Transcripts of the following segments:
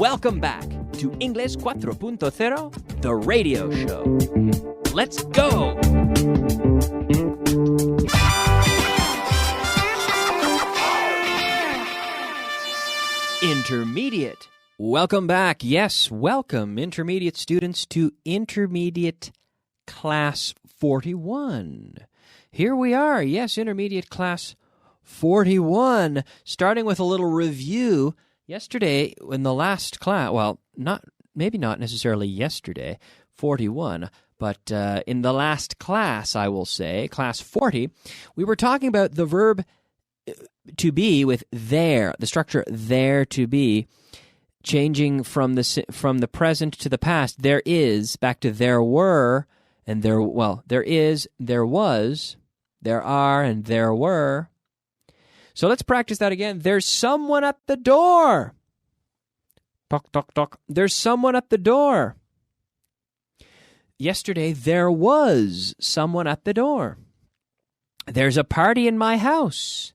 Welcome back to English 4.0, the radio show. Let's go! Intermediate. Welcome back. Yes, welcome, intermediate students, to Intermediate Class 41. Here we are. Yes, Intermediate Class 41. Starting with a little review. Yesterday, in the last class, well, maybe not necessarily yesterday, 41, but in the last class, I will say, class 40, we were talking about the verb to be with there, the structure there to be, changing from the present to the past. There is, back to there were, and there is, there was, there are, and there were. So let's practice that again. There's someone at the door. Toc, toc, toc. There's someone at the door. Yesterday, there was someone at the door. There's a party in my house.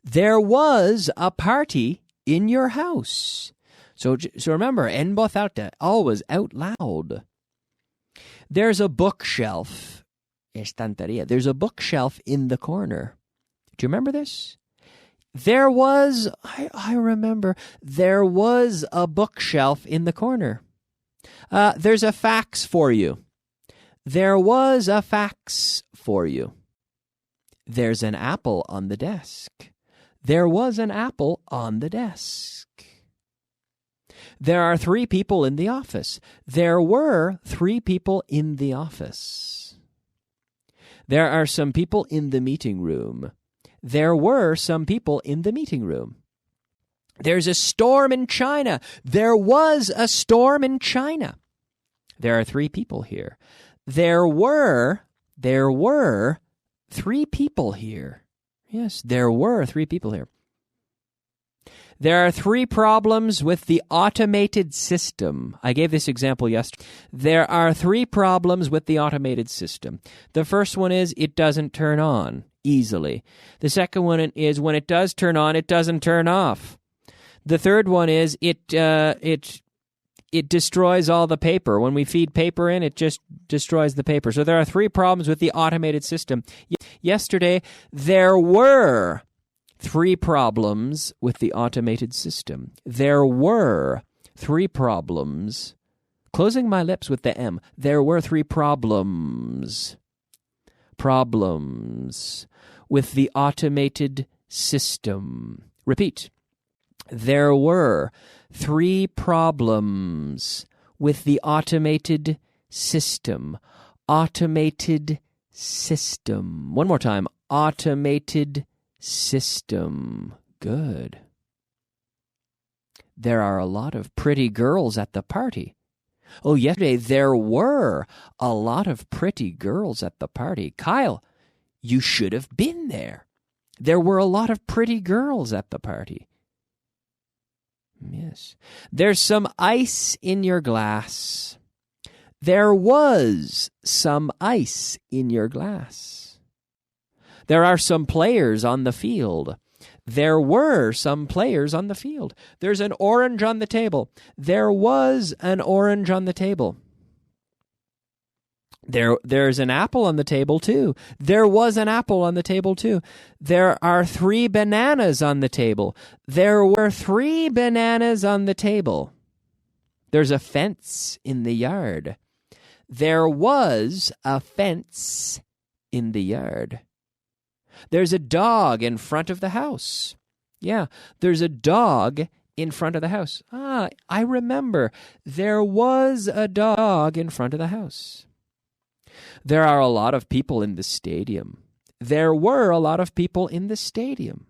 There was a party in your house. So remember, en voz alta, always out loud. There's a bookshelf. Estantería. There's a bookshelf in the corner. Do you remember this? There was, I remember, there was a bookshelf in the corner. There's a fax for you. There was a fax for you. There's an apple on the desk. There was an apple on the desk. There are 3 people in the office. There were 3 people in the office. There are some people in the meeting room. There were some people in the meeting room. There's a storm in China. There was a storm in China. There are 3 people here. There were 3 people here. Yes, there were 3 people here. There are 3 problems with the automated system. I gave this example yesterday. There are 3 problems with the automated system. The first one is it doesn't turn on easily. The second one is when it does turn on, it doesn't turn off. The third one is it destroys all the paper. When we feed paper in, it just destroys the paper. So there are 3 problems with the automated system. Yesterday, there were 3 problems with the automated system. There were 3 problems. Closing my lips with the M. There were 3 problems. Problems with the automated system. Repeat. There were 3 problems with the automated system. Automated system. One more time. Automated system. Good. There are a lot of pretty girls at the party. Oh, yesterday there were a lot of pretty girls at the party. Kyle, you should have been there. There were a lot of pretty girls at the party. Yes. There's some ice in your glass. There was some ice in your glass. There are some players on the field. There were some players on the field. There's an orange on the table. There was an orange on the table. There's an apple on the table too. There was an apple on the table too. There are 3 bananas on the table. There were 3 bananas on the table. There's a fence in the yard. There was a fence in the yard. There's a dog in front of the house. Yeah, there's a dog in front of the house. Ah, I remember. There was a dog in front of the house. There are a lot of people in the stadium. There were a lot of people in the stadium.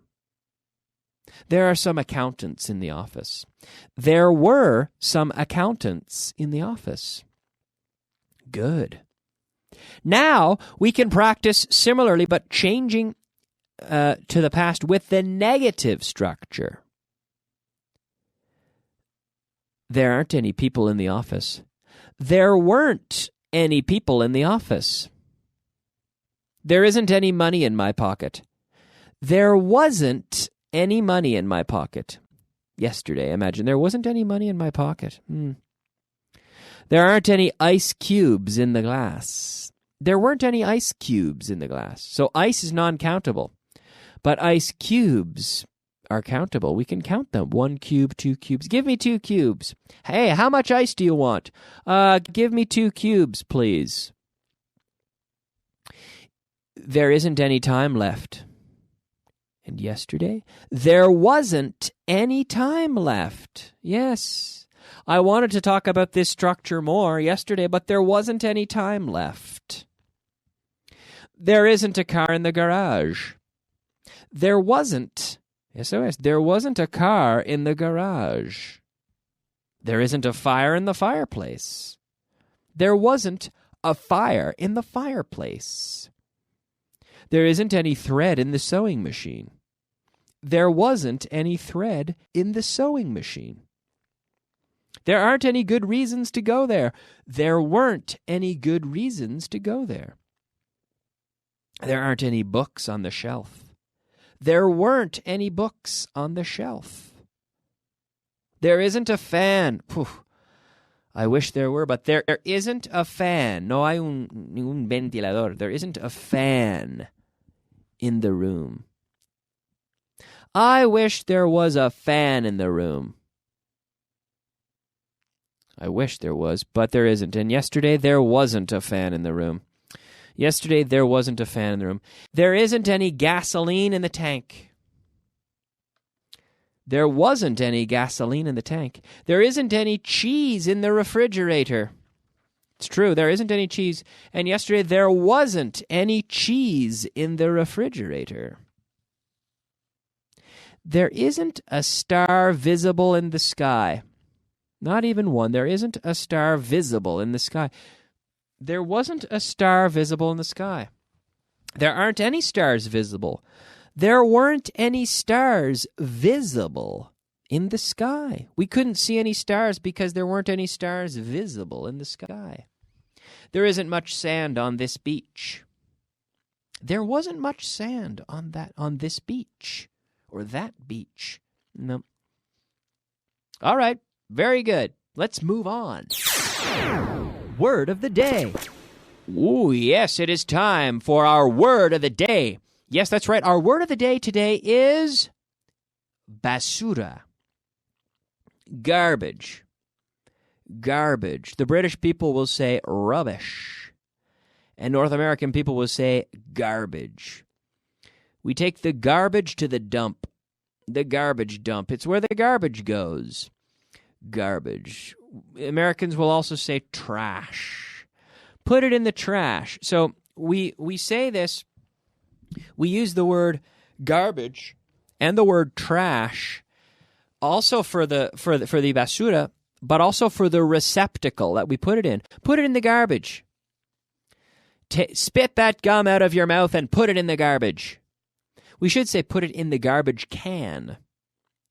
There are some accountants in the office. There were some accountants in the office. Good. Now we can practice similarly, but changing to the past with the negative structure. There aren't any people in the office. There weren't any people in the office. There isn't any money in my pocket. There wasn't any money in my pocket. Yesterday, imagine, there wasn't any money in my pocket. There aren't any ice cubes in the glass. There weren't any ice cubes in the glass. So ice is non-countable. But ice cubes are countable. We can count them. 1 cube, 2 cubes. Give me 2 cubes. Hey, how much ice do you want? Give me 2 cubes, please. There isn't any time left. And yesterday, there wasn't any time left. Yes, I wanted to talk about this structure more yesterday, but there wasn't any time left. There isn't a car in the garage. There wasn't. SOS. There wasn't a car in the garage. There isn't a fire in the fireplace. There wasn't a fire in the fireplace. There isn't any thread in the sewing machine. There wasn't any thread in the sewing machine. There aren't any good reasons to go there. There weren't any good reasons to go there. There aren't any books on the shelf. There weren't any books on the shelf. There isn't a fan. Poof. I wish there were, but there isn't a fan. No hay un ventilador. There isn't a fan in the room. I wish there was a fan in the room. I wish there was, but there isn't. And yesterday, there wasn't a fan in the room. Yesterday, there wasn't a fan in the room. There isn't any gasoline in the tank. There wasn't any gasoline in the tank. There isn't any cheese in the refrigerator. It's true, there isn't any cheese. And yesterday, there wasn't any cheese in the refrigerator. There isn't a star visible in the sky. Not even one. There isn't a star visible in the sky. There wasn't a star visible in the sky. There aren't any stars visible. There weren't any stars visible in the sky. We couldn't see any stars because there weren't any stars visible in the sky. There isn't much sand on this beach. There wasn't much sand on this beach or that beach. No. All right. Very good. Let's move on. Word of the day. Ooh, yes, it is time for our word of the day. Yes, that's right. Our word of the day today is basura. Garbage. Garbage. The British people will say rubbish. And North American people will say garbage. We take the garbage to the dump. The garbage dump. It's where the garbage goes. Garbage. Americans will also say trash. Put it in the trash. So we say this. We use the word garbage and the word trash also for the basura, but also for the receptacle that we put it in. Put it in the garbage. Spit that gum out of your mouth and put it in the garbage. We should say put it in the garbage can.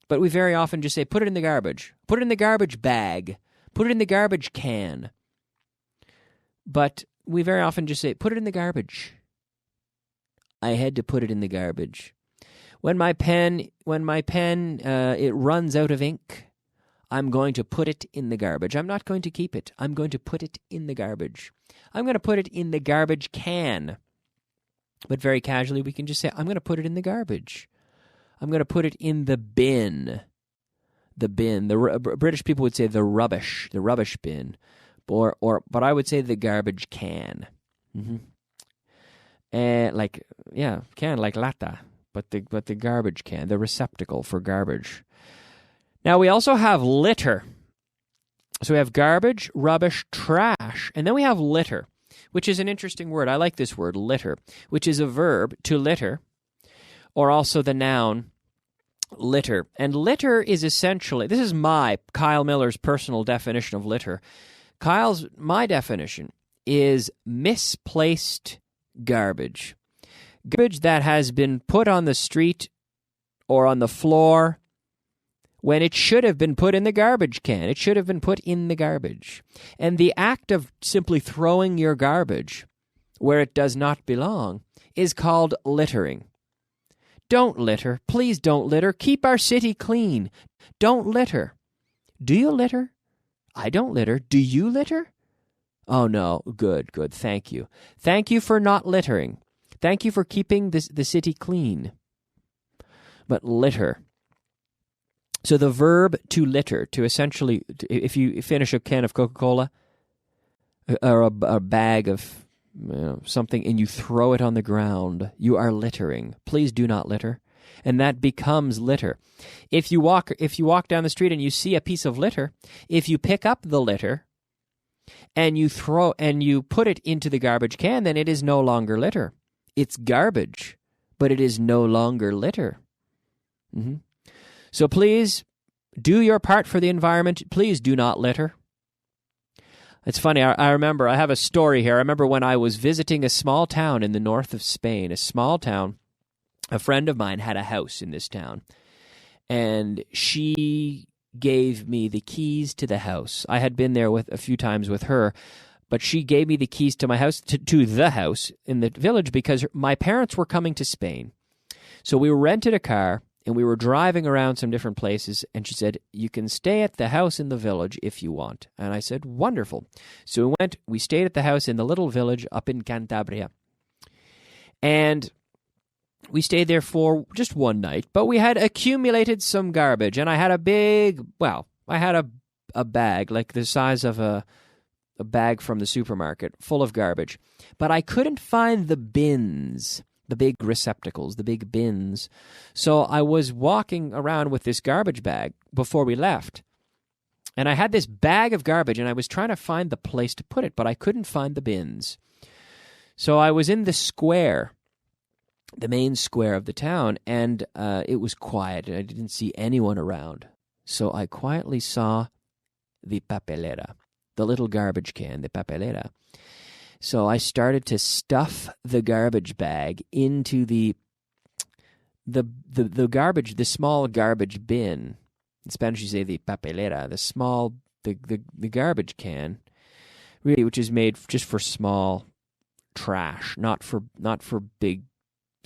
But we very often just say, put it in the garbage. Put it in the garbage bag. Put it in the garbage can. But we very often just say, put it in the garbage. I had to put it in the garbage. When my pen, it runs out of ink, I'm going to put it in the garbage. I'm not going to keep it. I'm going to put it in the garbage. I'm going to put it in the garbage can. But very casually, we can just say, I'm going to put it in the garbage. I'm going to put it in the bin. The bin. The British people would say the rubbish bin, but I would say the garbage can. Mm-hmm. Can like lata, but the garbage can, the receptacle for garbage. Now we also have litter. So we have garbage, rubbish, trash, and then we have litter, which is an interesting word. I like this word, litter, which is a verb, to litter, or also the noun litter. And litter is essentially, this is Kyle Miller's personal definition of litter. My definition is misplaced garbage. Garbage that has been put on the street or on the floor when it should have been put in the garbage can. It should have been put in the garbage. And the act of simply throwing your garbage where it does not belong is called littering. Don't litter. Please don't litter. Keep our city clean. Don't litter. Do you litter? I don't litter. Do you litter? Oh, no. Good. Thank you. Thank you for not littering. Thank you for keeping the city clean. But litter. So the verb to litter, to essentially, if you finish a can of Coca-Cola or a bag of something and you throw it on the ground, you are littering. Please do not litter. And that becomes litter. If you walk down the street and you see a piece of litter, if you pick up the litter and you put it into the garbage can, then it is no longer litter. It's garbage, but it is no longer litter. Mm-hmm. So please do your part for the environment. Please do not litter. It's funny, I remember, I have a story here. I remember when I was visiting a small town in the north of Spain, a small town. A friend of mine had a house in this town, and she gave me the keys to the house. I had been there a few times with her, but she gave me the keys to my house, to the house in the village, because my parents were coming to Spain. So we rented a car, and we were driving around some different places, and she said, you can stay at the house in the village if you want. And I said, wonderful. So we stayed at the house in the little village up in Cantabria. And we stayed there for just one night, but we had accumulated some garbage, and I had a bag like the size of a bag from the supermarket full of garbage, but I couldn't find the bins, the big receptacles, the big bins. So I was walking around with this garbage bag before we left, and I had this bag of garbage, and I was trying to find the place to put it, but I couldn't find the bins. So I was in the square, the main square of the town, and it was quiet, and I didn't see anyone around. So I quietly saw the papelera, the little garbage can, the papelera. So I started to stuff the garbage bag into the garbage, the small garbage bin. In Spanish, you say the papelera, the garbage can, really, which is made just for small trash, not for big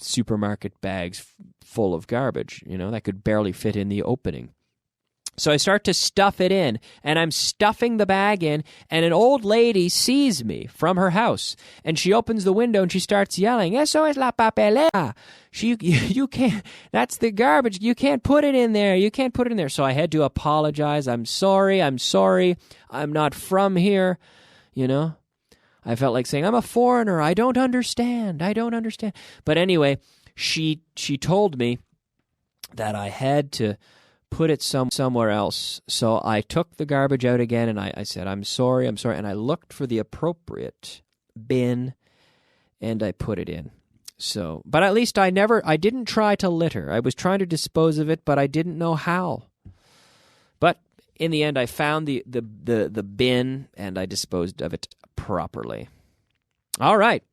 supermarket bags full of garbage, that could barely fit in the opening. So I start to stuff it in, and I'm stuffing the bag in, and an old lady sees me from her house, and she opens the window and she starts yelling, "Eso es la papelera." You can't, that's the garbage. You can't put it in there. You can't put it in there. So I had to apologize. I'm sorry. I'm not from here, I felt like saying, I'm a foreigner. I don't understand. But anyway, she told me that I had to put it somewhere else. So I took the garbage out again, and I said, I'm sorry. And I looked for the appropriate bin, and I put it in. So, but at least I didn't try to litter. I was trying to dispose of it, but I didn't know how. But in the end, I found the bin, and I disposed of it properly. All right.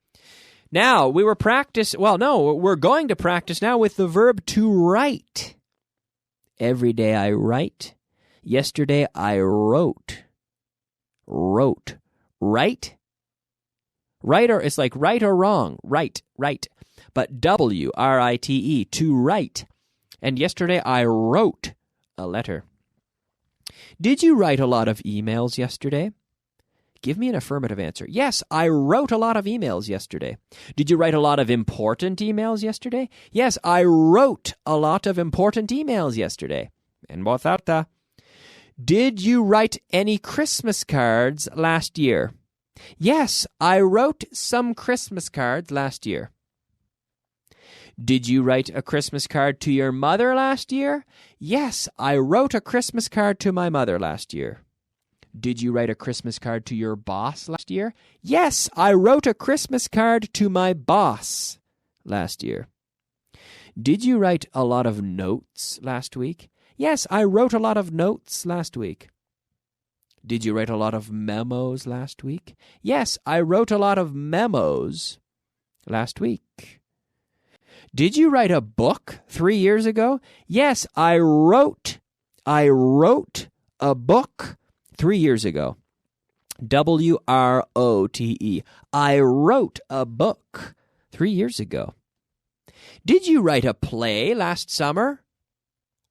Now, we're going to practice now with the verb to write. Every day I write. Yesterday I wrote. Right? Right, or it's like right or wrong. Right. But W-R-I-T-E, to write. And yesterday I wrote a letter. Did you write a lot of emails yesterday? Give me an affirmative answer. Yes, I wrote a lot of emails yesterday. Did you write a lot of important emails yesterday? Yes, I wrote a lot of important emails yesterday. En voz alta. Did you write any Christmas cards last year? Yes, I wrote some Christmas cards last year. Did you write a Christmas card to your mother last year? Yes, I wrote a Christmas card to my mother last year. Did you write a Christmas card to your boss last year? Yes, I wrote a Christmas card to my boss last year. Did you write a lot of notes last week? Yes, I wrote a lot of notes last week. Did you write a lot of memos last week? Yes, I wrote a lot of memos last week. Did you write a book 3 years ago? Yes, I wrote a book 3 years ago. W-R-O-T-E. I wrote a book 3 years ago. Did you write a play last summer?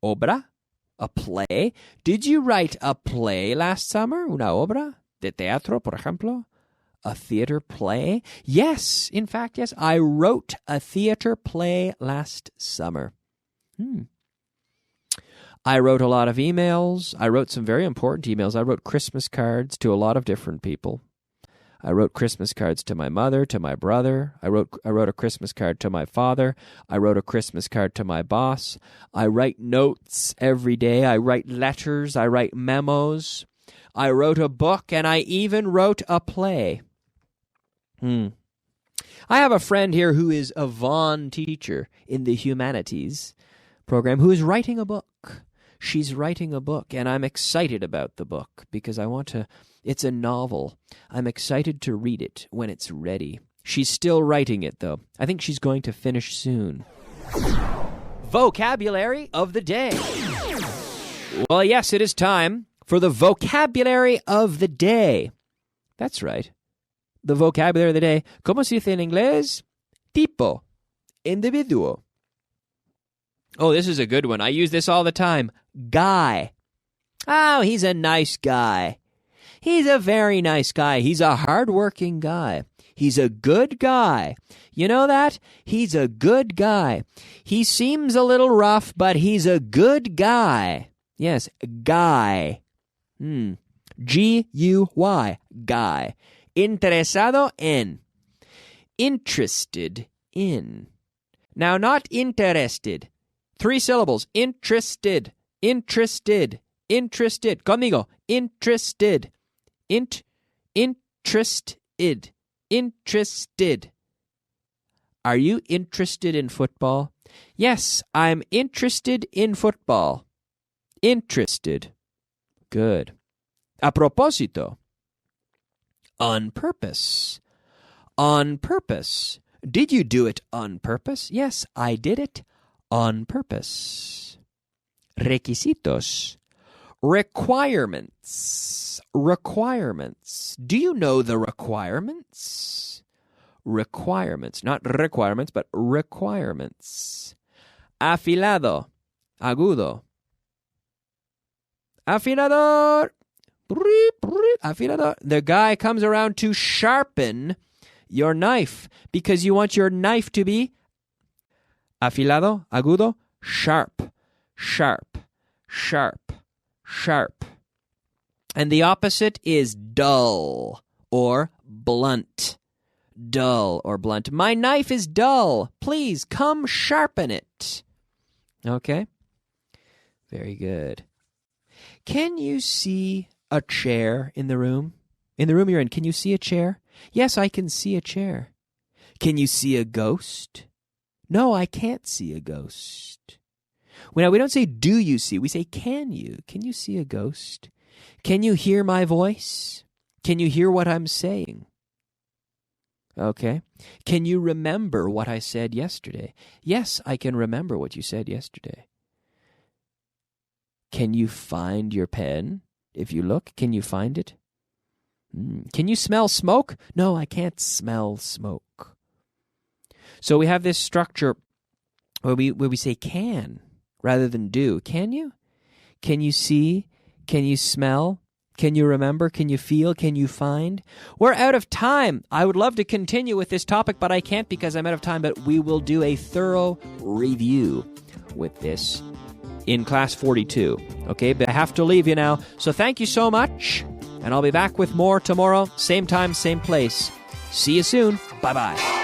Obra, a play. Did you write a play last summer? Una obra de teatro, por ejemplo? A theater play? Yes, in fact, yes. I wrote a theater play last summer. I wrote a lot of emails. I wrote some very important emails. I wrote Christmas cards to a lot of different people. I wrote Christmas cards to my mother, to my brother. I wrote a Christmas card to my father. I wrote a Christmas card to my boss. I write notes every day. I write letters. I write memos. I wrote a book, and I even wrote a play. I have a friend here who is a Vaughan teacher in the humanities program who is writing a book. She's writing a book, and I'm excited about the book because it's a novel. I'm excited to read it when it's ready. She's still writing it, though. I think she's going to finish soon. Vocabulary of the day. Well, yes, it is time for the vocabulary of the day. That's right. The vocabulary of the day. ¿Cómo se dice en inglés? Tipo. Individuo. Oh, this is a good one. I use this all the time. Guy. Oh, he's a nice guy. He's a very nice guy. He's a hardworking guy. He's a good guy. You know that? He's a good guy. He seems a little rough, but he's a good guy. Yes, guy. G-U-Y. Guy. Interesado en. Interested in. Now, not interested. 3 syllables. Interested. Interested. Interested. Conmigo. Interested. Interested. Interested. Are you interested in football? Yes, I'm interested in football. Interested. Good. A propósito. On purpose. On purpose. Did you do it on purpose? Yes, I did it on purpose. Requisitos. Requirements. Requirements. Do you know the requirements? Requirements. Not requirements, but requirements. Afilado. Agudo. Afilador. Afilador. The guy comes around to sharpen your knife because you want your knife to be afilado, agudo, sharp, sharp, sharp, sharp. And the opposite is dull or blunt. Dull or blunt. My knife is dull. Please come sharpen it. Okay? Very good. Can you see a chair in the room? In the room you're in, can you see a chair? Yes, I can see a chair. Can you see a ghost? No, I can't see a ghost. Now, we don't say, do you see? We say, can you? Can you see a ghost? Can you hear my voice? Can you hear what I'm saying? Okay. Can you remember what I said yesterday? Yes, I can remember what you said yesterday. Can you find your pen? If you look, can you find it? Can you smell smoke? No, I can't smell smoke. So we have this structure where we say can rather than do. Can you? Can you see? Can you smell? Can you remember? Can you feel? Can you find? We're out of time. I would love to continue with this topic, but I can't because I'm out of time. But we will do a thorough review with this in class 42. Okay, but I have to leave you now. So thank you so much. And I'll be back with more tomorrow. Same time, same place. See you soon. Bye-bye.